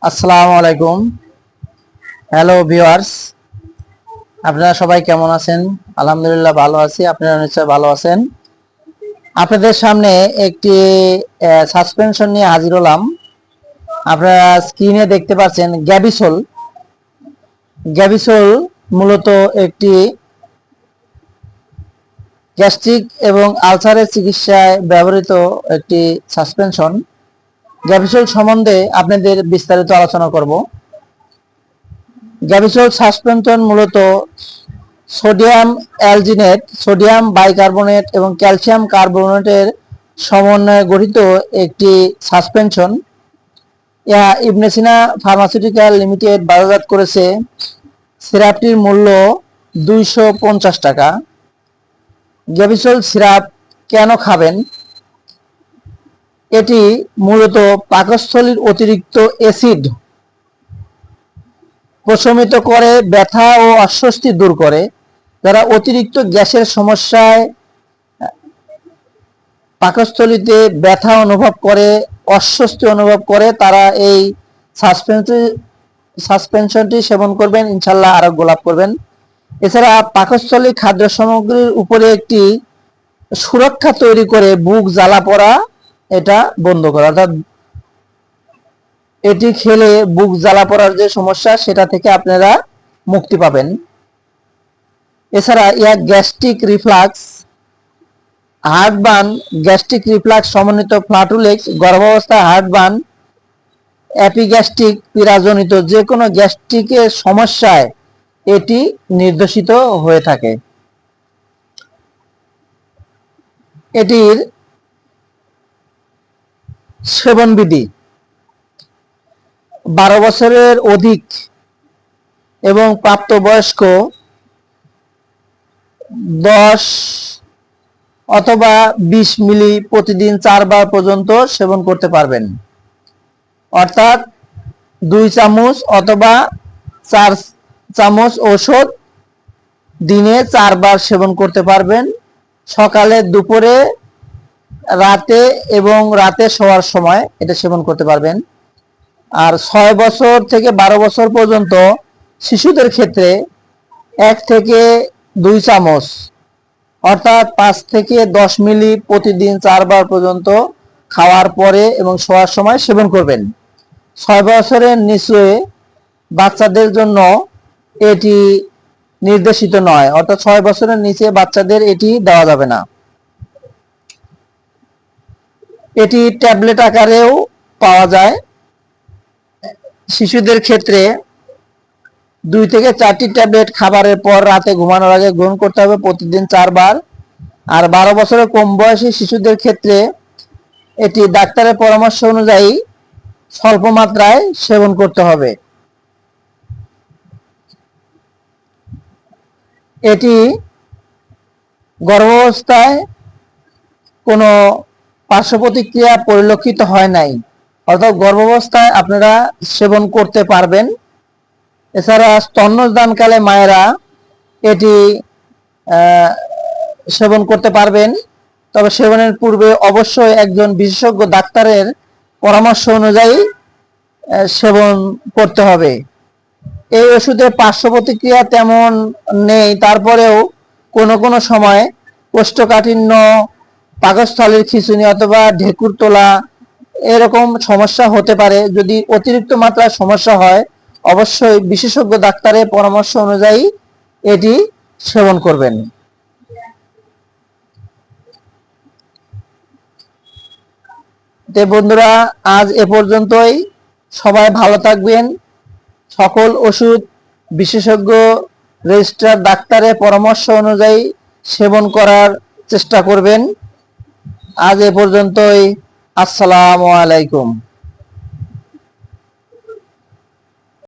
আসসালামু আলাইকুম। Hello viewers, আপনারা সবাই কেমন আছেন? আলহামদুলিল্লাহ ভালো আছি, আপনারা নিশ্চয় ভালো আছেন। আপনাদের সামনে একটি সাসপেনশন নিয়ে হাজির হলাম। আপনারা স্ক্রিনে দেখতে পাচ্ছেন গ্যাবিসোল। গ্যাবিসোল মূলত একটি গ্যাস্ট্রিক এবং আলসারের চিকিৎসায় ব্যবহৃত একটি সাসপেনশন। গ্যাবিসোল সম্বন্ধে আপনাদের বিস্তারিত আলোচনা করব। গ্যাবিসোল সাসপেনশন মূলত সোডিয়াম অ্যালজিনেট, সোডিয়াম বাইকার্বনেট এবং ক্যালসিয়াম কার্বনেটের সমন্বয়ে গঠিত একটি সাসপেনশন। ইহা ইবনে সিনা ফার্মাসিউটিক্যাল লিমিটেড বাজারজাত করেছে। সিরাপটির মূল্য 250 টাকা। গ্যাবিসোল সিরাপ কেন খাবেন? এটি মূলত পাকস্থলীর অতিরিক্ত অ্যাসিড প্রশমিত করে, ব্যথা ও অস্বস্তি দূর করে। যারা অতিরিক্ত গ্যাসের সমস্যায় পাকস্থলীতে ব্যথা অনুভব করে, অস্বস্তি অনুভব করে, তারা এই সাসপেনশনটি সেবন করবেন, ইনশাল্লাহ আরোগ্য লাভ করবেন। এছাড়া পাকস্থলী খাদ্য সামগ্রীর উপরে একটি সুরক্ষা তৈরি করে বুক জ্বালা পড়া এটা বন্ধ করে, অর্থাৎ এটি খেলে বুক জ্বালা পড়ার যে সমস্যা সেটা থেকে আপনারা মুক্তি পাবেন। এছাড়া ইয়া gastric reflux, heartburn, gastric reflux সমন্বিত ফ্লাটুলেক্স, গর্ভাবস্থায় হার্টবার্ন, অ্যাপিগ্যাস্ট্রিক পীড়াজনিত যে কোনো গ্যাস্ট্রিকের সমস্যায় এটি নির্দেশিত হয়ে থাকে। এটির সেবনবিধি: 12 বছরের অধিক এবং প্রাপ্তবয়স্ক 10 অথবা 20 মিলি প্রতিদিন 4 বার পর্যন্ত সেবন করতে পারবেন। অর্থাৎ 2 চামচ অথবা 4 চামচ ঔষধ দিনে 4 বার সেবন করতে পারবেন। সকালে, দুপুরে, রাতে এবং রাতে শোয়ার সময় এটা সেবন করতে পারবেন। আর 6 বছর থেকে 12 বছর পর্যন্ত শিশুদের ক্ষেত্রে 1 থেকে 2 চামচ অর্থাৎ 5 থেকে 10 মিলি প্রতিদিন 4 বার পর্যন্ত খাওয়ার পরে এবং শোয়ার সময় সেবন করবেন। 6 বছরের নিচে বাচ্চাদের জন্য এটি নির্দেশিত নয়, অর্থাৎ 6 বছরের নিচে বাচ্চাদের এটি দেওয়া যাবে না। এটি ট্যাবলেট আকারেও পাওয়া যায়। শিশুদের ক্ষেত্রে 2 থেকে 4টি ট্যাবলেট খাবারের পর রাতে ঘুমানোর আগে গ্রহণ করতে হবে, প্রতিদিন 4 বার। আর 12 বছরের কম বয়সী শিশুদের ক্ষেত্রে এটি ডাক্তারের পরামর্শ অনুযায়ী স্বল্প মাত্রায় সেবন করতে হবে। এটি গর্ভাবস্থায় কোনো পার্শ্ব প্রতিক্রিয়া পরিলক্ষিত হয় নাই, অর্থাৎ গর্ভাবস্থায় আপনারা সেবন করতে পারবেন। এছাড়া স্তন্যদানকালে মায়েরা এটি সেবন করতে পারবেন, তবে সেবনের পূর্বে অবশ্যই একজন বিশেষজ্ঞ ডাক্তারের পরামর্শ অনুযায়ী সেবন করতে হবে। এই ওষুধের পার্শ্ব প্রতিক্রিয়া তেমন নেই, তারপরেও কোনো কোনো সময় কোষ্ঠকাঠিন্য, পাকস্থলীর খিঁচুনি অথবা ঢেকুর তোলা এরকম সমস্যা হতে পারে। যদি অতিরিক্ত মাত্রায় সমস্যা হয় অবশ্যই বিশেষজ্ঞ ডাক্তারের পরামর্শ অনুযায়ী এটি সেবন করবেন। তো বন্ধুরা, আজ এ পর্যন্তই। সবাই ভালো থাকবেন। সকল ওষুধ বিশেষজ্ঞ রেজিস্টার ডাক্তারের পরামর্শ অনুযায়ী সেবন করার চেষ্টা করবেন। আজ এ পর্যন্তই। আসসালামু আলাইকুম।